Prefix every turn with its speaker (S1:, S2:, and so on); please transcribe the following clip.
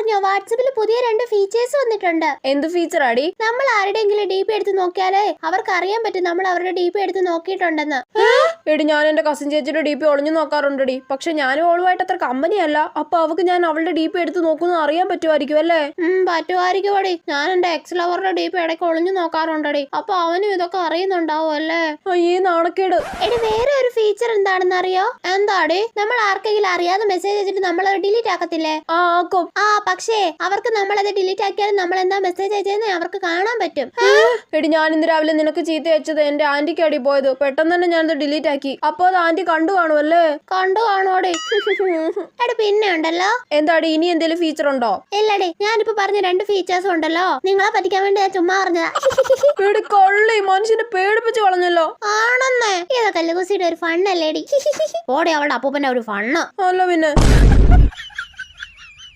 S1: അറിഞ്ഞോ വാട്സാപ്പിൽ പുതിയ 2 ഫീച്ചേഴ്സ് വന്നിട്ടുണ്ട്.
S2: എന്ത് ഫീച്ചർ ആടി?
S1: നമ്മൾ ആരുടെയെങ്കിലും DP എടുത്ത് നോക്കിയാലേ അവർക്ക് അറിയാൻ പറ്റും നമ്മൾ അവരുടെ DP എടുത്ത് നോക്കിയിട്ടുണ്ടെന്ന്.
S2: എടി ഞാൻ എന്റെ കസിൻ ചേച്ചിയുടെ DP ഒളിഞ്ഞു നോക്കാറുണ്ടടി. പക്ഷെ ഞാനും അവളുമായിട്ട് അത്ര കമ്പനിയല്ല. അപ്പൊ അവക്ക് ഞാൻ അവളുടെ DP എടുത്ത് നോക്കുന്നു അറിയാൻ പറ്റുമായിരിക്കും അല്ലേ?
S1: പറ്റുമായിരിക്കും അടി. ഞാൻ എന്റെ എക്സ് ലവറുടെ DP ഇടയ്ക്ക് ഒളിഞ്ഞു നോക്കാറുണ്ടടി. അപ്പൊ അവനും ഇതൊക്കെ അറിയുന്നുണ്ടാവും അല്ലേ?
S2: അയ്യേ നാണക്കേട്.
S1: എടി വേറെ ഒരു ഫീച്ചർ എന്താണെന്ന് അറിയോ? എന്താടി? നമ്മൾ ആർക്കെങ്കിലും അറിയാതെ മെസ്സേജ് അയച്ചിട്ട് നമ്മളത് ഡിലീറ്റ് ആക്കത്തില്ലേ?
S2: ആക്കും.
S1: പക്ഷേ അവർക്ക് നമ്മളത് ഡിലീറ്റ് ആക്കിയാലും നമ്മൾ എന്താ മെസ്സേജ് അയച്ചതെന്ന് അവർക്ക് കാണാൻ പറ്റും.
S2: എടി ഞാൻ ഇന്ന് രാവിലെ നിനക്ക് ചീത്ത അയച്ചത് എന്റെ ആന്റിക്ക് അടി പോയത്. പെട്ടെന്ന് തന്നെ ഞാനത് ഡിലീറ്റ് ആക്കി. അപ്പൊ അത് ആന്റി കണ്ടു കാണുമല്ലേ?
S1: കണ്ടു കാണുമോടി? എടി പിന്നെ ഉണ്ടല്ലോ.
S2: എന്താടി ഇനി എന്തെങ്കിലും ഫീച്ചർ ഉണ്ടോ?
S1: ഇല്ലടി, ഞാനിപ്പോ പറഞ്ഞ 2 ഫീച്ചേഴ്സ് ഉണ്ടല്ലോ, നിങ്ങളെ പറ്റിക്കാൻ വേണ്ടി ഞാൻ ചുമ്മാ പറഞ്ഞതാ.
S2: എടി കള്ളി, മനുഷ്യനെ പേടിപ്പിച്ച് കളഞ്ഞല്ലോ.
S1: ആണെന്നേ, ഇതൊക്കെ ലൂസിയുടെ ഒരു ഫണ്ണല്ലേടി. ഓടി അവളുടെ അപ്പൂപ്പന്റെ ഒരു ഫണ്ണ്
S2: അല്ല പിന്നെ